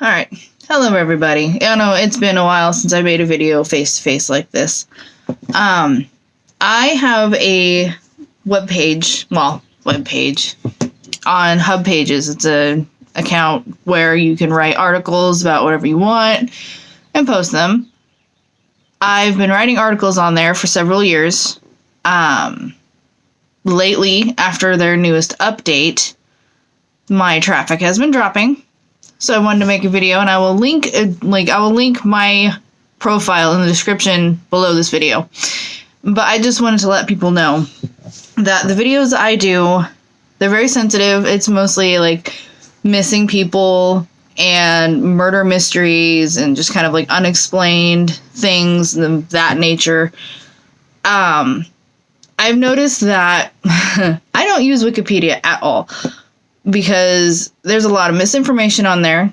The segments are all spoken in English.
Alright. Hello, everybody. I know it's been a while since I made a video face-to-face like this. I have a webpage on Hubpages. It's an account where you can write articles about whatever you want and post them. I've been writing articles on there for several years. Lately, after their newest update, my traffic has been dropping. So I wanted to make a video, and I will link my profile in the description below this video. But I just wanted to let people know that the videos I do, they're very sensitive. It's mostly like missing people and murder mysteries and just kind of like unexplained things of that nature. I've noticed that I don't use Wikipedia at all because there's a lot of misinformation on there.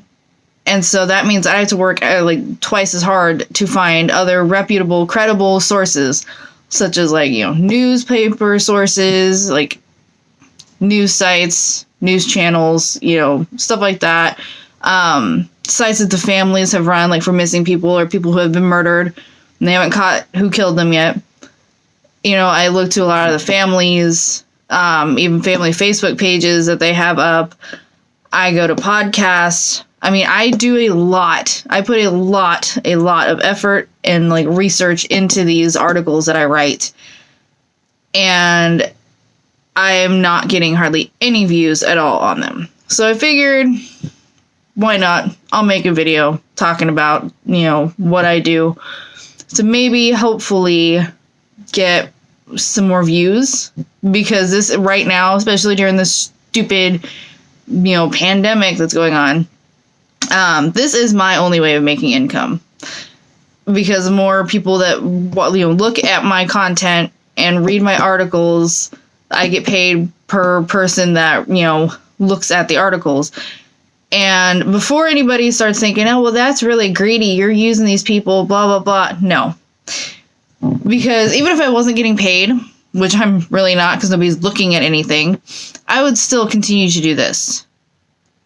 And so that means I have to work like twice as hard to find other reputable, credible sources, such as like, newspaper sources, like news sites, news channels, stuff like that. Sites that the families have run, like for missing people or people who have been murdered and they haven't caught who killed them yet. I look to a lot of the families, even family Facebook pages that they have up. I go to podcasts. I mean, I do a lot. I put a lot of effort and like research into these articles that I write. And I am not getting hardly any views at all on them. So I figured, why not? I'll make a video talking about, what I do to maybe hopefully get some more views, because this right now, especially during this stupid, pandemic that's going on, this is my only way of making income, because the more people that look at my content and read my articles, I get paid per person that looks at the articles. And before anybody starts thinking, oh, well, that's really greedy, you're using these people, blah blah blah, no. Because even if I wasn't getting paid, which I'm really not because nobody's looking at anything, I would still continue to do this.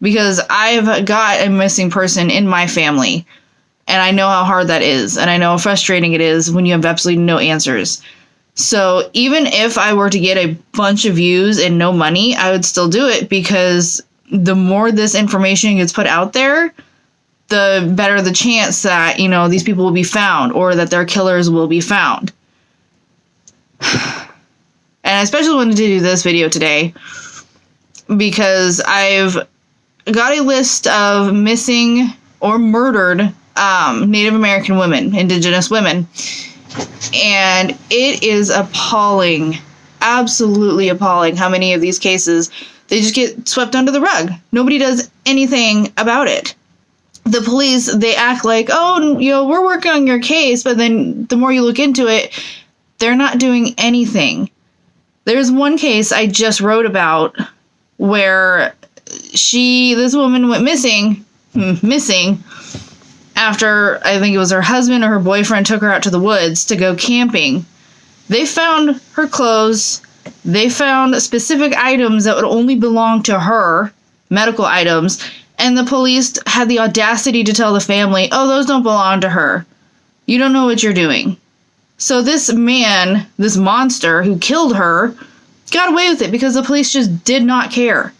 Because I've got a missing person in my family, and I know how hard that is, and I know how frustrating it is when you have absolutely no answers. So even if I were to get a bunch of views and no money, I would still do it, because the more this information gets put out there, the better the chance that, these people will be found, or that their killers will be found. And I especially wanted to do this video today because I've got a list of missing or murdered Native American women, Indigenous women. And it is appalling, absolutely appalling, how many of these cases, they just get swept under the rug. Nobody does anything about it. The police, they act like, oh, we're working on your case, but then the more you look into it, they're not doing anything. There's one case I just wrote about where this woman went missing after, I think it was her husband or her boyfriend took her out to the woods to go camping. They found her clothes. They found specific items that would only belong to her, medical items. And the police had the audacity to tell the family, oh, those don't belong to her. You don't know what you're doing. So this man, this monster who killed her, got away with it because the police just did not care.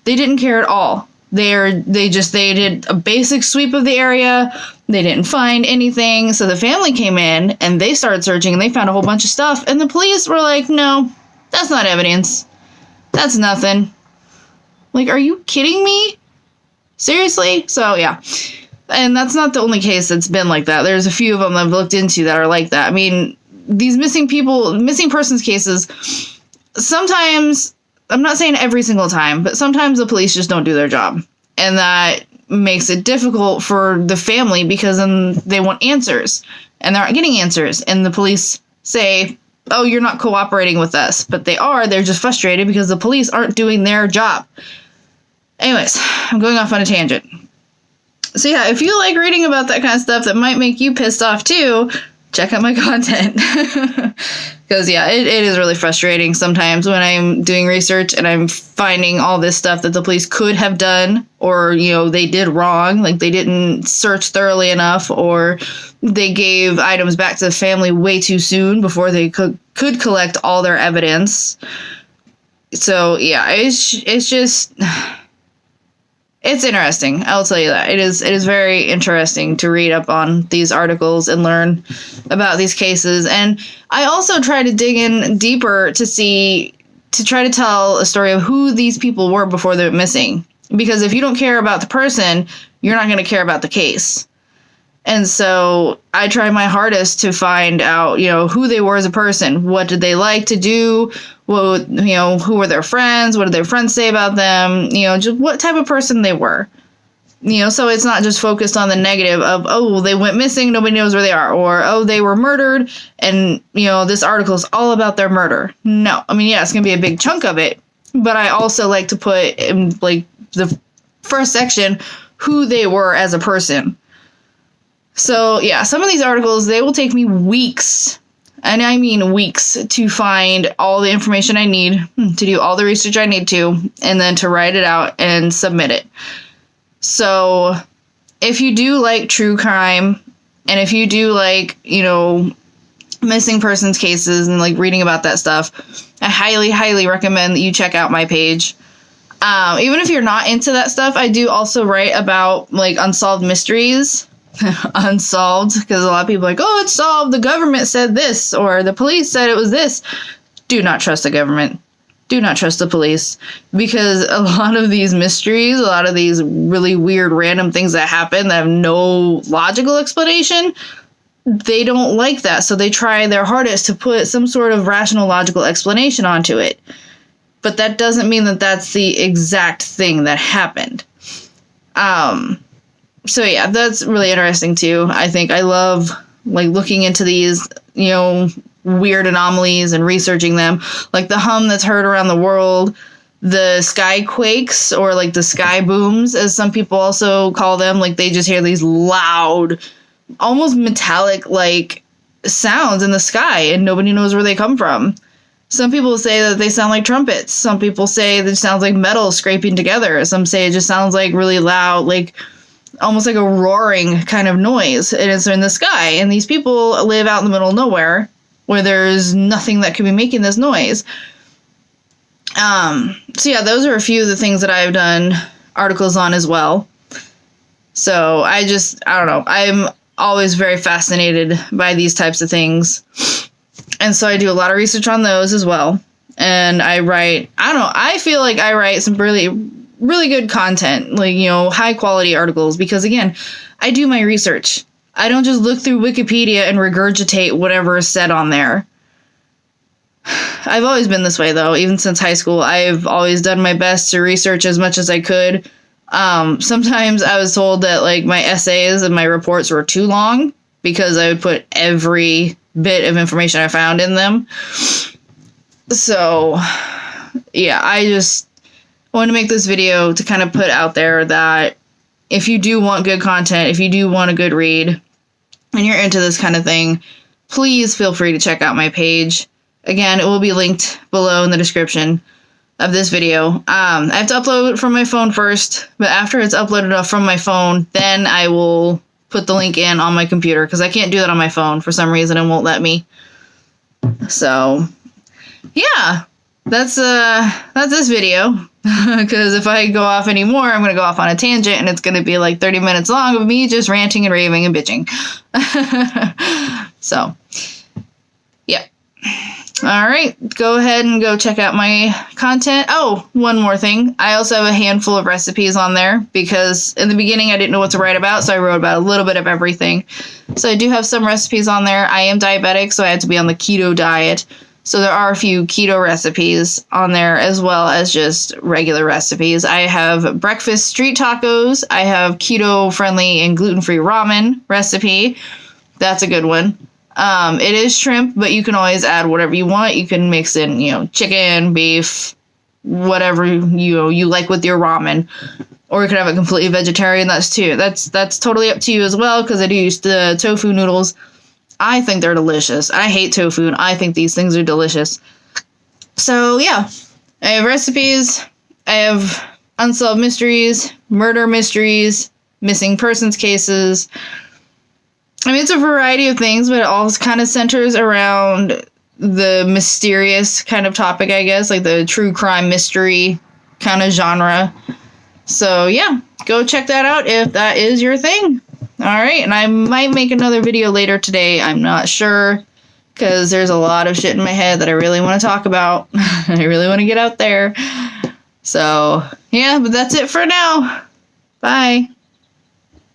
They didn't care at all. They did a basic sweep of the area. They didn't find anything. So the family came in and they started searching and they found a whole bunch of stuff. And the police were like, no, that's not evidence. That's nothing. Like, are you kidding me? Seriously? So, yeah. And that's not the only case that's been like that. There's a few of them I've looked into that are like that. I mean, these missing persons cases, sometimes, I'm not saying every single time, but sometimes the police just don't do their job. And that makes it difficult for the family because then they want answers. And they're not getting answers. And the police say, oh, you're not cooperating with us. But they are. They're just frustrated because the police aren't doing their job. Anyways, I'm going off on a tangent. So yeah, if you like reading about that kind of stuff that might make you pissed off too, check out my content. Because, yeah, it is really frustrating sometimes when I'm doing research and I'm finding all this stuff that the police could have done, or, they did wrong, like they didn't search thoroughly enough, or they gave items back to the family way too soon before they could collect all their evidence. So, yeah, it's just... It's interesting. I'll tell you that. It is very interesting to read up on these articles and learn about these cases. And I also try to dig in deeper to try to tell a story of who these people were before they went missing. Because if you don't care about the person, you're not going to care about the case. And so I try my hardest to find out, who they were as a person. What did they like to do? Who were their friends? What did their friends say about them? Just what type of person they were. So it's not just focused on the negative of, oh, they went missing, nobody knows where they are. Or, oh, they were murdered, and, this article is all about their murder. No. I mean, yeah, it's going to be a big chunk of it. But I also like to put in, the first section, who they were as a person. So, yeah, some of these articles, they will take me weeks, and I mean weeks, to find all the information I need, to do all the research I need to, and then to write it out and submit it. So, if you do like true crime, and if you do like, missing persons cases and like reading about that stuff, I highly, highly recommend that you check out my page. Even if you're not into that stuff, I do also write about like unsolved mysteries. Unsolved, because a lot of people are like, oh, it's solved, the government said this, or the police said it was this. Do not trust the government. Do not trust the police, because a lot of these mysteries, a lot of these really weird random things that happen that have no logical explanation, they don't like that, so they try their hardest to put some sort of rational, logical explanation onto it. But that doesn't mean that that's the exact thing that happened. So yeah, that's really interesting too. I think I love like looking into these, weird anomalies and researching them, like the hum that's heard around the world, the sky quakes, or like the sky booms, as some people also call them. Like they just hear these loud, almost metallic like sounds in the sky, and nobody knows where they come from. Some people say that they sound like trumpets. Some people say that it sounds like metal scraping together. Some say it just sounds like really loud, like almost like a roaring kind of noise. And it's in the sky. And these people live out in the middle of nowhere where there's nothing that could be making this noise. So yeah, those are a few of the things that I've done articles on as well. So I don't know. I'm always very fascinated by these types of things. And so I do a lot of research on those as well. And I feel like I write some really good content, like, high quality articles, because again, I do my research. I don't just look through Wikipedia and regurgitate whatever is said on there. I've always been this way though, even since high school. I've always done my best to research as much as I could. Sometimes I was told that like my essays and my reports were too long because I would put every bit of information I found in them. So yeah, I just want to make this video to kind of put out there that if you do want good content, if you do want a good read, and you're into this kind of thing, please feel free to check out my page. Again, it will be linked below in the description of this video. I have to upload it from my phone first, but after it's uploaded from my phone, then I will put the link in on my computer, because I can't do that on my phone for some reason. It won't let me. So, yeah. That's this video, because if I go off anymore, I'm going to go off on a tangent, and it's going to be like 30 minutes long of me just ranting and raving and bitching. So, yeah. All right, go ahead and go check out my content. Oh, one more thing. I also have a handful of recipes on there, because in the beginning I didn't know what to write about, so I wrote about a little bit of everything. So I do have some recipes on there. I am diabetic, so I had to be on the keto diet. So there are a few keto recipes on there, as well as just regular recipes. I have breakfast street tacos. I have keto-friendly and gluten-free ramen recipe. That's a good one. It is shrimp, but you can always add whatever you want. You can mix in, chicken, beef, whatever you like with your ramen. Or you can have it completely vegetarian. That's totally up to you as well, because I do use the tofu noodles. I think they're delicious. I hate tofu, and I think these things are delicious. So, yeah. I have recipes. I have unsolved mysteries, murder mysteries, missing persons cases. I mean, it's a variety of things, but it all kind of centers around the mysterious kind of topic, I guess, like the true crime mystery kind of genre. So, yeah, go check that out if that is your thing. All right, and I might make another video later today. I'm not sure, because there's a lot of shit in my head that I really want to talk about. I really want to get out there. So, yeah, but that's it for now. Bye.